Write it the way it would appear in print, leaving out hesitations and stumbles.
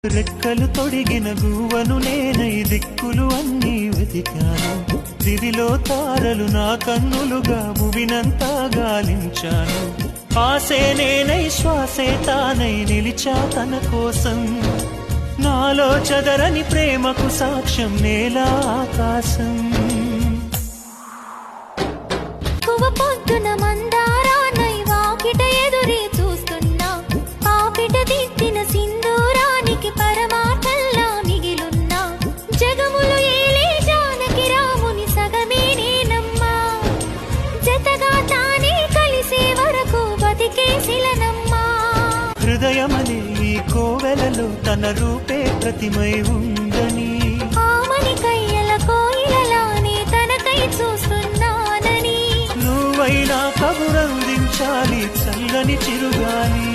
రెక్కలు తొడిగిన గువ్వను నేనై దిక్కులు అన్నీ వెతికాను. దివిలో తారలు నా కన్నులుగా భువినంతా గాలించాను. ఆసే నేనై శ్వాసే తానై నిలిచా తన కోసం. నాలో చదరని ప్రేమకు సాక్ష్యం నేల ఆకాశం. పొద్దున మందారానై వాకిట ఎదురే చూస్తున్నా. పాపిట దిద్దిన సింధూరానికి పరమార్థంలా మిగిలున్నా. జగములు ఏలే జానకి రాముని సగమే నేనమ్మా. జతగా తానే కలిసే వరకు బతికేసిలనమ్మా. హృదయమనే ఈ కోవెలలో తన రూపే ప్రతిమై ఉందని. ఆమని కయ్యల కోయిలలానే తనకై చూస్తున్నానని. నువ్వైనా కబురందించాలి చల్లని చిరుగాలి.